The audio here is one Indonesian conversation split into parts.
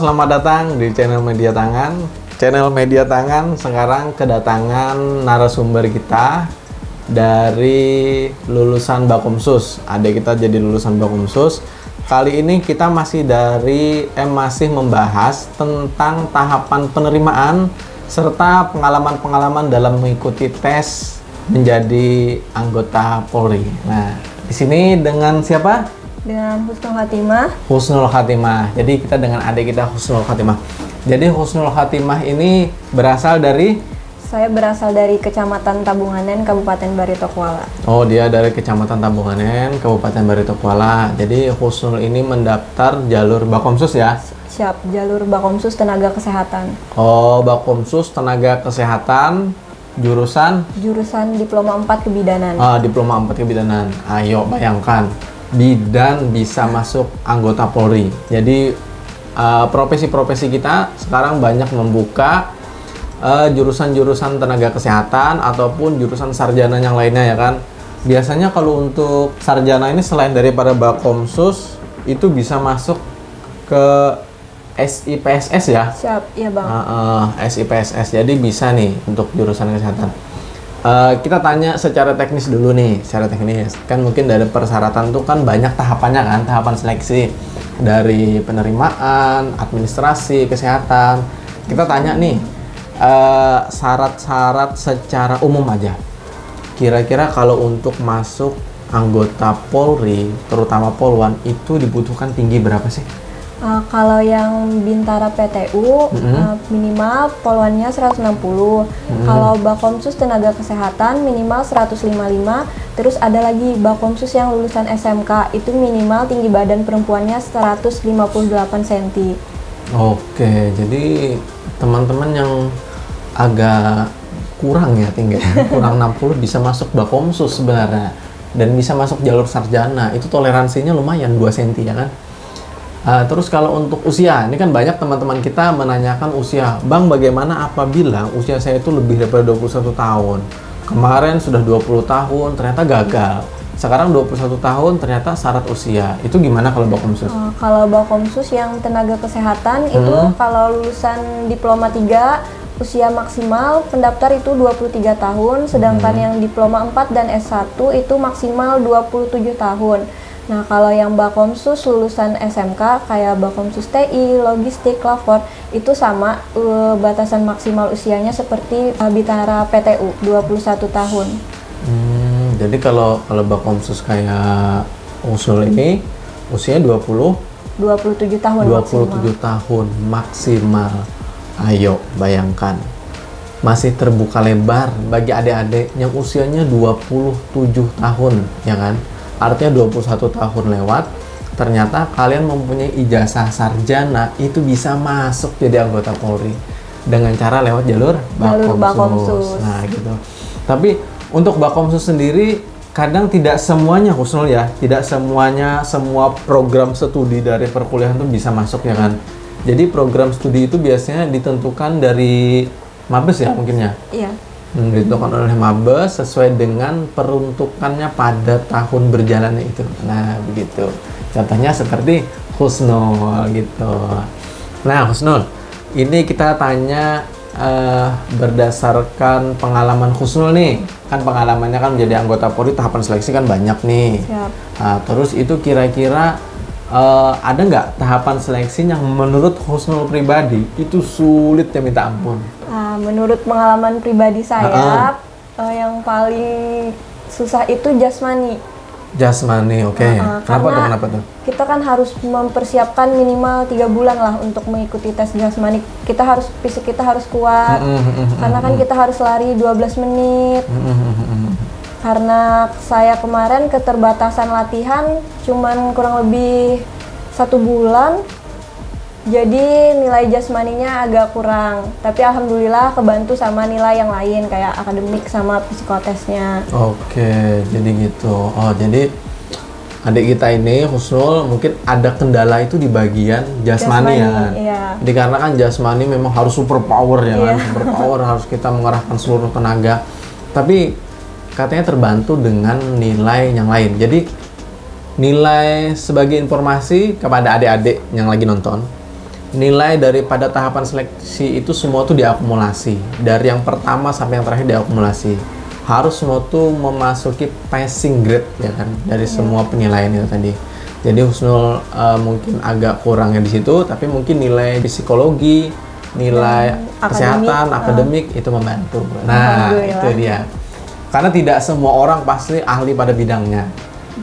Selamat datang di channel Media Tangan. Channel Media Tangan sekarang kedatangan narasumber kita dari lulusan Bakomsus. Adik kita jadi lulusan Bakomsus. Kali ini kita masih membahas tentang tahapan penerimaan serta pengalaman-pengalaman dalam mengikuti tes menjadi anggota Polri. Nah, di sini dengan siapa? Dengan Husnul Khatimah. Husnul Khatimah. Jadi kita dengan adik kita Husnul Khatimah. Jadi Husnul Khatimah ini Saya berasal dari Kecamatan Tabunganen, Kabupaten Barito Kuala. Oh, dia dari Kecamatan Tabunganen, Kabupaten Barito Kuala. Jadi Husnul ini mendaftar jalur Bakomsus ya? Siap, jalur Bakomsus Tenaga Kesehatan. Oh, Bakomsus Tenaga Kesehatan, jurusan Diploma 4 Kebidanan. Diploma 4 Kebidanan. Ayo bayangkan, bidan bisa masuk anggota Polri. Jadi profesi-profesi kita sekarang banyak membuka jurusan-jurusan tenaga kesehatan ataupun jurusan sarjana yang lainnya ya kan. Biasanya kalau untuk sarjana ini selain daripada Bakomsus itu bisa masuk ke SIPSS ya? Siap, iya Bang. SIPSS, jadi bisa nih untuk jurusan kesehatan. Kita tanya secara teknis dulu nih, secara teknis. Kan mungkin dari persyaratan tuh kan banyak tahapannya kan, tahapan seleksi. Dari penerimaan, administrasi, kesehatan. Kita tanya nih, syarat-syarat secara umum aja. Kira-kira kalau untuk masuk anggota Polri, terutama Polwan, itu dibutuhkan tinggi berapa sih? Kalau yang Bintara PTU minimal Polwannya 160. Kalau Bakomsus Tenaga Kesehatan minimal 155. Terus ada lagi Bakomsus yang lulusan SMK itu minimal tinggi badan perempuannya 158 cm. Oke, jadi teman-teman yang agak kurang ya tingginya, kurang 60 bisa masuk Bakomsus sebenarnya dan bisa masuk jalur sarjana. Itu toleransinya lumayan 2 cm ya kan? Terus kalau untuk usia, ini kan banyak teman-teman kita menanyakan usia. Bang, bagaimana apabila usia saya itu lebih daripada 21 tahun? Kemarin sudah 20 tahun, ternyata gagal. Sekarang 21 tahun, ternyata syarat usia. Itu gimana kalau Bakomsus? Kalau Bakomsus yang tenaga kesehatan itu kalau lulusan Diploma 3, usia maksimal pendaftar itu 23 tahun. Sedangkan yang Diploma 4 dan S1 itu maksimal 27 tahun. Nah, kalau yang Bakomsus lulusan SMK kayak Bakomsus TI, Logistik, Lapor itu sama batasan maksimal usianya seperti Bintara PTU 21 tahun. Jadi kalau Bakomsus kayak Usul ini usianya 27 tahun 27 tahun maksimal. Ayo bayangkan. Masih terbuka lebar bagi adik-adik yang usianya 27 tahun, ya kan? Artinya 21 tahun lewat, ternyata kalian mempunyai ijazah sarjana, itu bisa masuk jadi anggota Polri dengan cara lewat jalur Bakomsus. Nah, gitu. Tapi untuk Bakomsus sendiri kadang tidak semuanya Husnul ya, tidak semuanya semua program studi dari perkuliahan itu bisa masuk ya kan. Jadi program studi itu biasanya ditentukan dari Mabes ya mungkin ya. Iya. Ditentukan oleh Mabes sesuai dengan peruntukannya pada tahun berjalannya itu. Nah, begitu. Contohnya seperti Husnul gitu. Nah, Husnul, ini kita tanya berdasarkan pengalaman Husnul nih. Kan pengalamannya kan menjadi anggota Polri, tahapan seleksi kan banyak nih. Siap. Nah, terus itu kira-kira ada nggak tahapan seleksi yang menurut Husnul pribadi itu sulit ya minta ampun? Menurut pengalaman pribadi saya, yang paling susah itu jasmani. Jasmani, oke. Kenapa tuh? Kita kan harus mempersiapkan minimal 3 bulan lah untuk mengikuti tes jasmani. Fisik kita harus kuat, karena kan kita harus lari 12 menit. Karena saya kemarin keterbatasan latihan cuman kurang lebih 1 bulan. Jadi nilai jasmaninya agak kurang, tapi alhamdulillah kebantu sama nilai yang lain kayak akademik sama psikotesnya. Oke, jadi gitu. Oh, jadi adik kita ini Husnul mungkin ada kendala itu di bagian jasmani ya kan? Iya. Dikarenakan jasmani memang harus super power ya kan? Super power, harus kita mengerahkan seluruh tenaga. Tapi katanya terbantu dengan nilai yang lain. Jadi nilai sebagai informasi kepada adik-adik yang lagi nonton. nilai daripada tahapan seleksi itu semua tuh diakumulasi. Dari yang pertama sampai yang terakhir diakumulasi. Harus semua tuh memasuki passing grade ya kan dari semua penilaian itu tadi. Jadi Husnul mungkin agak kurangnya di situ, tapi mungkin nilai psikologi, nilai kesehatan, akademik itu membantu. Nah, itu dia. Karena tidak semua orang pasti ahli pada bidangnya.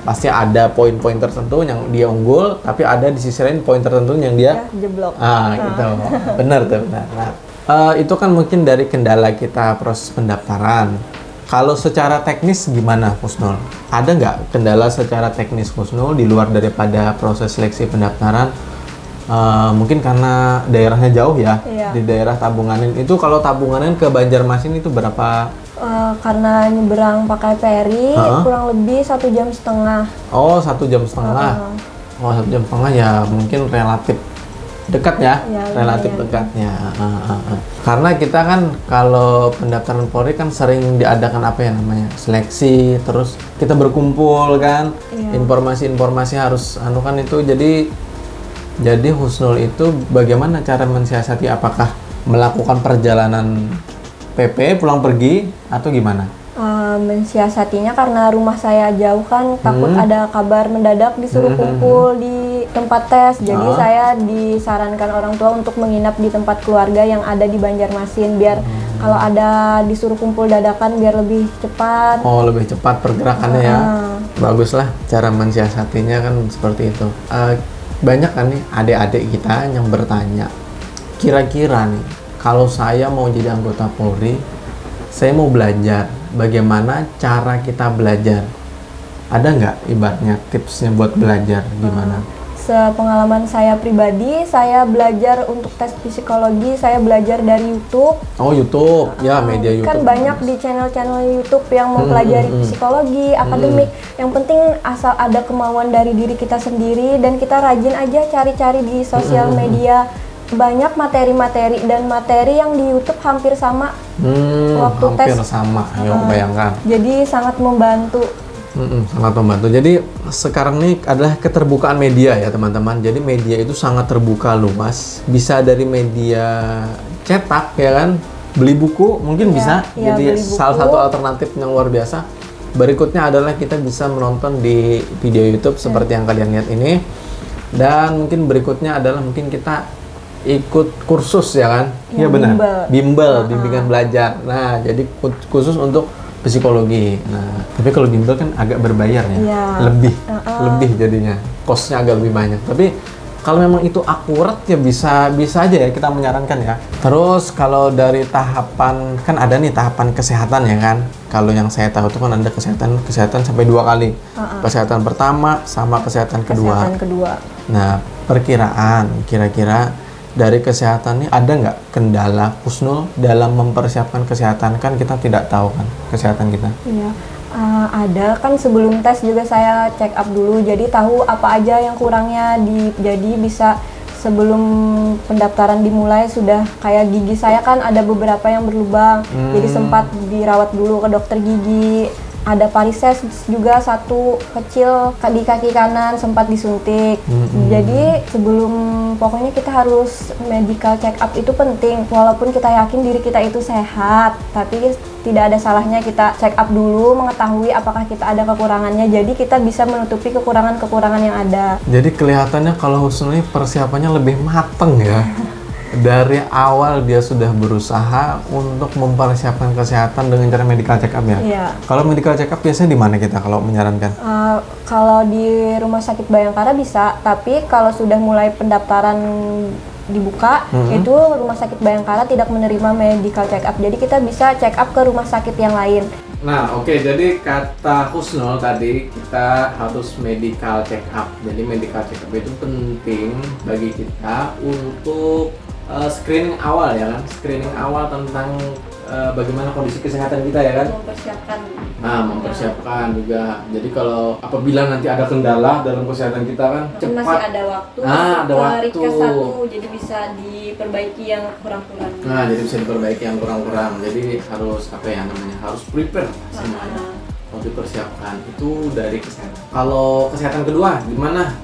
Pasti ada poin-poin tertentu yang dia unggul, tapi ada di sisi lain poin tertentu yang dia jeblok. Gitu. Benar tuh, benar. Nah, itu kan mungkin dari kendala kita proses pendaftaran. Kalau secara teknis gimana, Husnul? Ada nggak kendala secara teknis, Husnul, di luar daripada proses seleksi pendaftaran? Mungkin karena daerahnya jauh ya, di daerah Tabunganin. Itu kalau Tabunganin ke Banjarmasin itu berapa? Karena nyeberang pakai ferry kurang lebih 1,5 jam. Oh, 1,5 jam. Oh, 1,5 jam ya mungkin relatif dekat ya, relatif dekatnya. Karena kita kan kalau pendaftaran Polri kan sering diadakan apa ya namanya seleksi, terus kita berkumpul kan, informasi-informasi harus kan itu jadi Husnul itu bagaimana cara mensiasati, apakah melakukan perjalanan PP pulang pergi atau gimana? Mensiasatinya karena rumah saya jauh kan, takut ada kabar mendadak disuruh kumpul di tempat tes. Jadi saya disarankan orang tua untuk menginap di tempat keluarga yang ada di Banjarmasin biar kalau ada disuruh kumpul dadakan biar lebih cepat. Oh, lebih cepat pergerakannya ya. Baguslah cara mensiasatinya kan seperti itu. Banyak kan nih adik-adik kita yang bertanya, kira-kira nih kalau saya mau jadi anggota Polri, saya mau belajar, bagaimana cara kita belajar? Ada nggak ibaratnya tipsnya buat belajar gimana? Sepengalaman saya pribadi, saya belajar untuk tes psikologi, saya belajar dari YouTube. Oh, YouTube, ya media YouTube. Kan banyak di channel-channel YouTube yang mempelajari psikologi, akademik. Yang penting asal ada kemauan dari diri kita sendiri dan kita rajin aja cari-cari di sosial media. Banyak materi-materi dan materi yang di YouTube hampir sama waktu hampir tes. Hampir sama, ya bayangkan. Jadi sangat membantu. Sangat membantu. Jadi sekarang ini adalah keterbukaan media ya teman-teman. Jadi media itu sangat terbuka luas. Bisa dari media cetak ya kan, beli buku mungkin bisa. Jadi salah satu alternatif yang luar biasa. Berikutnya adalah kita bisa menonton di video YouTube seperti yang kalian lihat ini. Dan mungkin berikutnya adalah mungkin kita ikut kursus ya kan? Iya benar. Bimbel, bimbingan belajar. Nah, jadi khusus untuk psikologi. Nah, tapi kalau bimbel kan agak berbayar ya. Lebih jadinya. Kosnya agak lebih banyak. Tapi kalau memang itu akurat ya bisa aja ya kita menyarankan ya. Terus kalau dari tahapan kan ada nih tahapan kesehatan ya kan. Kalau yang saya tahu itu kan ada kesehatan sampai 2 kali. Kesehatan pertama sama kesehatan kedua. Nah, perkiraan kira-kira dari kesehatan ini ada nggak kendala Husnul dalam mempersiapkan kesehatan? Kan kita tidak tahu kan kesehatan kita. Iya, ada kan sebelum tes juga saya check up dulu, jadi tahu apa aja yang kurangnya. Jadi bisa sebelum pendaftaran dimulai sudah kayak gigi saya kan ada beberapa yang berlubang, jadi sempat dirawat dulu ke dokter gigi. Ada varises juga satu kecil di kaki kanan sempat disuntik. Jadi sebelum pokoknya kita harus medical check up itu penting. Walaupun kita yakin diri kita itu sehat, tapi tidak ada salahnya kita check up dulu mengetahui apakah kita ada kekurangannya. Jadi kita bisa menutupi kekurangan-kekurangan yang ada. Jadi kelihatannya kalau Husnul persiapannya lebih mateng ya. Dari awal dia sudah berusaha untuk mempersiapkan kesehatan dengan cara medical check up ya? Iya. Kalau medical check up biasanya di mana kita kalau menyarankan? Kalau di Rumah Sakit Bayangkara bisa, tapi kalau sudah mulai pendaftaran dibuka, itu Rumah Sakit Bayangkara tidak menerima medical check up. Jadi kita bisa check up ke rumah sakit yang lain. Nah, oke, jadi kata Husnul tadi kita harus medical check up. Jadi medical check up itu penting bagi kita untuk screening awal ya kan, screening awal tentang bagaimana kondisi kesehatan kita ya kan. Mempersiapkan juga. Jadi kalau apabila nanti ada kendala dalam kesehatan kita kan cepat. Masih ada waktu. Ada waktu. Jadi bisa diperbaiki yang kurang-kurang. Nah, jadi bisa diperbaiki yang kurang-kurang. Jadi harus harus prepare semuanya. Mau dipersiapkan itu dari kesehatan. Kalau kesehatan kedua gimana?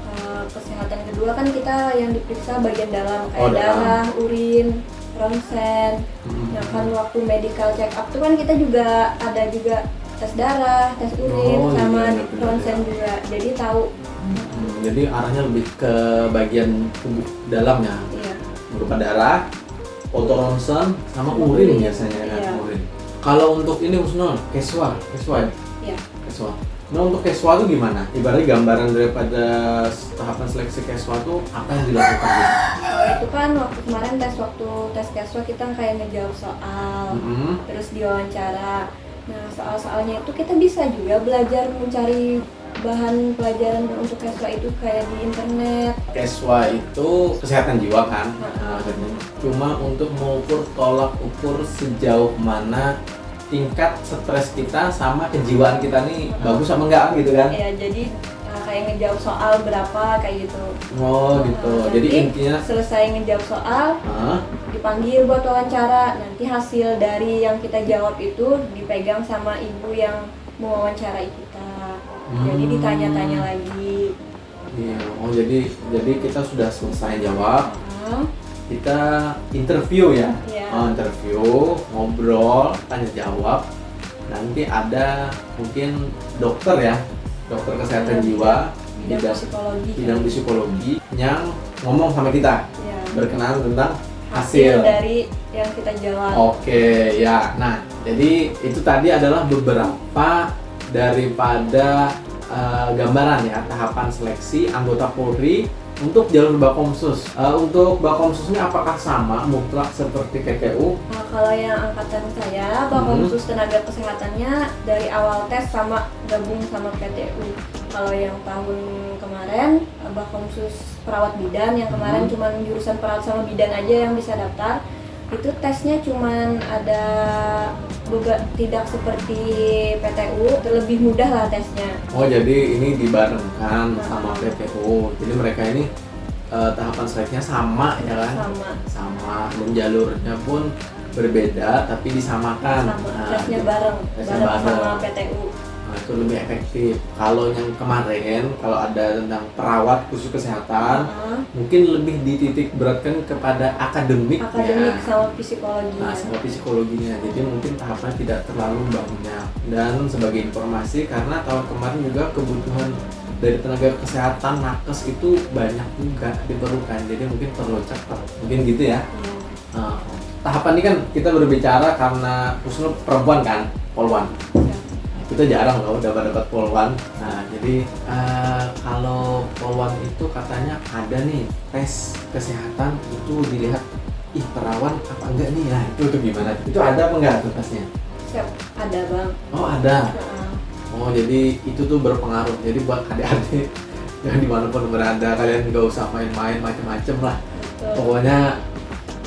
Kesehatan kedua kedua kan kita yang diperiksa bagian dalam kayak dalam. darah, urin, ronsen. Nah kan waktu medical check up tuh kan kita juga ada juga tes darah, tes urin, sama iya, benar, ronsen ya. juga. Jadi tahu. Jadi arahnya lebih ke bagian tubuh dalam ya, Iya. berupa darah, foto ronsen, sama urin biasanya kan, Iya. urin. Kalau untuk ini Husnul, keswa ya? Iya. Keswa. Nah untuk keswa itu gimana? Ibaratnya gambaran daripada tahapan seleksi keswa itu apa yang dilakukan gitu? Kalau itu kan waktu kemarin waktu tes keswa kita kayak ngejawab soal, terus diwawancara. Nah soal-soalnya itu kita bisa juga belajar mencari bahan pelajaran untuk keswa itu kayak di internet. Keswa itu kesehatan jiwa kan? Nah, cuma untuk mengukur tolak ukur sejauh mana tingkat stres kita sama kejiwaan kita nih bagus apa enggak gitu kan? Ya jadi kayak ngejawab soal berapa kayak gitu. Oh gitu. Jadi intinya selesai ngejawab soal, dipanggil buat wawancara. Nanti hasil dari yang kita jawab itu dipegang sama ibu yang mewawancarai kita. Jadi ditanya-tanya lagi. Iya. Oh jadi kita sudah selesai jawab. Kita interview ya. Interview, ngobrol, tanya jawab. Nanti ada mungkin dokter ya, dokter kesehatan jiwa, bidang psikologi yang ngomong sama kita, berkenaan tentang hasil dari yang kita jawab. Oke, ya. Nah, jadi itu tadi adalah beberapa daripada gambaran ya tahapan seleksi anggota Polri untuk jalur Bakomsus. Untuk Bakomsus ini apakah sama mutlak seperti PTU? Kalau yang angkatan saya, Bakomsus tenaga kesehatannya dari awal tes sama gabung sama PTU. Kalau yang tahun kemarin, Bakomsus perawat bidan yang kemarin cuma jurusan perawat sama bidan aja yang bisa daftar. Itu tesnya cuman ada tidak seperti PTU, lebih mudah lah tesnya. Oh jadi ini dibarengkan sama PTU. Jadi mereka ini tahapan seleksinya sama ya kan? Sama dan jalurnya pun berbeda tapi disamakan. Tesnya bareng sama PTU. Nah, itu lebih efektif. Kalau yang kemarin, kalau ada tentang perawat khusus kesehatan, mungkin lebih dititik beratkan kepada akademik ya. Sama psikologi. Nah, sama psikologinya. Jadi mungkin tahapannya tidak terlalu banyak. Dan sebagai informasi, karena tahun kemarin juga kebutuhan dari tenaga kesehatan nakes itu banyak juga diperlukan. Jadi mungkin perlu cepat. Mungkin gitu ya. Tahapan ini kan kita berbicara karena khususnya perempuan kan, polwan. Kita jarang loh dapat polwan. Nah jadi kalau polwan itu katanya ada nih tes kesehatan itu dilihat perawan apa enggak nih. Nah itu gimana? Itu ada apa enggak tuh tesnya? Siap, ada bang. Oh ada. Oh jadi itu tuh berpengaruh. Jadi buat adik-adik yang dimanapun berada kalian nggak usah main-main macem-macem lah. Betul. Pokoknya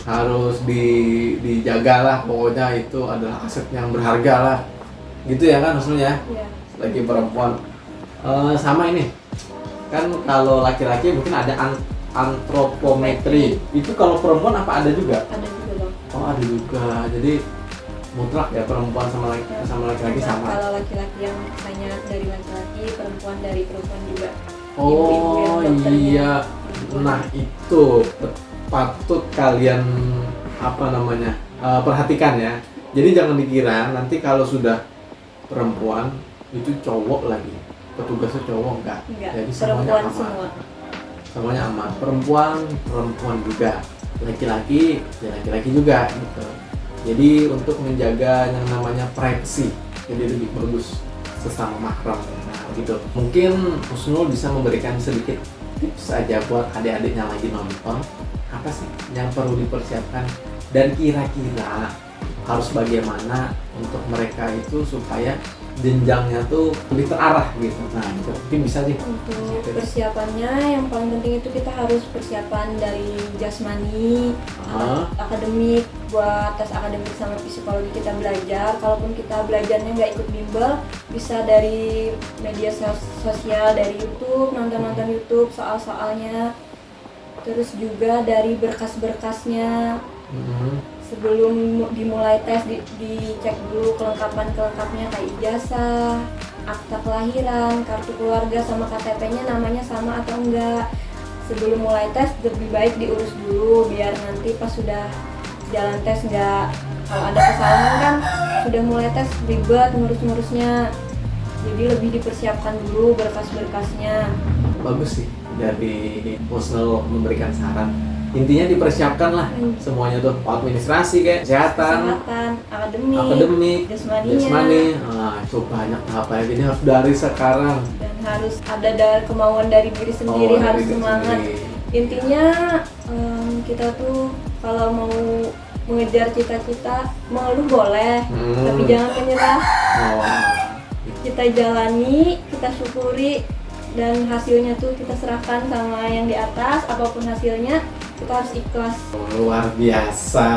harus dijaga lah. Pokoknya itu adalah aset yang berharga lah. Gitu ya kan maksudnya? Iya. Lagi perempuan sama ini kan kalau laki-laki mungkin ada antropometri. Itu kalau perempuan apa ada juga? Ada juga dong. Oh ada juga. Jadi mutlak ya perempuan sama laki-laki sama. Kalau laki-laki yang misalnya dari laki-laki, perempuan dari perempuan juga. Oh iya. Nah itu patut kalian perhatikan ya. Jadi jangan dikira nanti kalau sudah perempuan itu cowok lagi, petugasnya cowok enggak. Jadi semuanya aman. Semuanya aman. Perempuan juga, laki-laki juga gitu. Jadi untuk menjaga yang namanya privacy, jadi lebih bagus sesama mahram. Nah gitu. Mungkin Husnul bisa memberikan sedikit tips saja buat adik-adik yang lagi nonton, apa sih yang perlu dipersiapkan dan kira-kira harus bagaimana untuk mereka itu supaya jenjangnya tuh lebih terarah gitu. Nah itu mungkin bisa sih. Untuk persiapannya yang paling penting itu kita harus persiapan dari jasmani, akademik, buat tes akademik sama psikologi kita belajar. Kalaupun kita belajarnya nggak ikut bimbel, bisa dari media sosial, dari YouTube, nonton YouTube soal-soalnya. Terus juga dari berkas-berkasnya. Sebelum dimulai tes dicek dulu kelengkapan-kelengkapnya kayak ijazah, akta kelahiran, kartu keluarga sama KTP-nya namanya sama atau enggak. sebelum mulai tes lebih baik diurus dulu biar nanti pas sudah jalan tes nggak, kalau ada kesalahan kan sudah mulai tes ribet ngurus-ngurusnya, jadi lebih dipersiapkan dulu berkas-berkasnya. Bagus sih dari Musnul memberikan saran. Intinya dipersiapkan lah semuanya tuh, administrasi kayak kesehatan, akademik, jasmani. Itu banyak tahapannya, jadi harus dari sekarang. Dan harus ada kemauan dari diri sendiri, harus semangat. Intinya kita tuh kalau mau mengejar cita-cita, mengeluh boleh, tapi jangan menyerah. Kita jalani, kita syukuri, dan hasilnya tuh kita serahkan sama yang di atas. Apapun hasilnya kita harus ikhlas. Luar biasa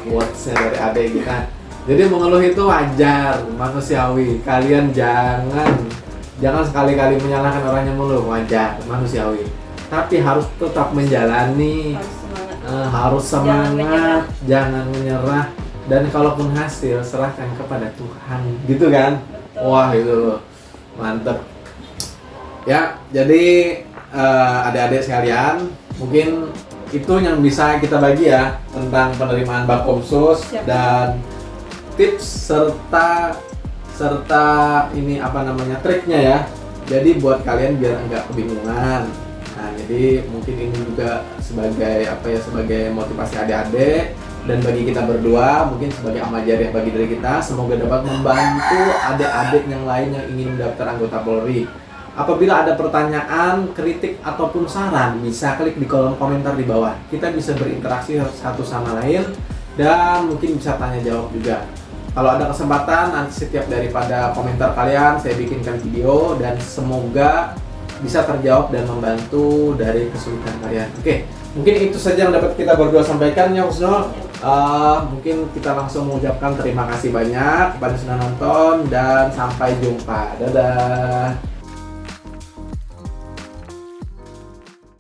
quotes-nya dari adik kita. Jadi mengeluh itu wajar, manusiawi. Kalian jangan sekali-kali menyalahkan orang yang mengeluh, wajar, manusiawi. Tapi harus tetap menjalani, harus semangat, jangan menyerah. Dan kalaupun hasil serahkan kepada Tuhan, gitu kan? Betul. Wah itu loh, mantep. Ya, jadi adik-adik sekalian, mungkin itu yang bisa kita bagi ya tentang penerimaan Bakomsus dan tips serta ini triknya ya. Jadi buat kalian biar enggak kebingungan. Nah, jadi mungkin ini juga sebagai motivasi adik-adik, dan bagi kita berdua mungkin sebagai amal jariah bagi diri kita, semoga dapat membantu adik-adik yang lain yang ingin mendaftar anggota Polri. Apabila ada pertanyaan, kritik, ataupun saran, bisa klik di kolom komentar di bawah. Kita bisa berinteraksi satu sama lain dan mungkin bisa tanya jawab juga. Kalau ada kesempatan, nanti setiap daripada komentar kalian saya bikinkan video dan semoga bisa terjawab dan membantu dari kesulitan kalian. Oke, mungkin itu saja yang dapat kita berdua sampaikan ya Husnul. Mungkin kita langsung mengucapkan terima kasih banyak kepada sudah nonton dan sampai jumpa. Dadah.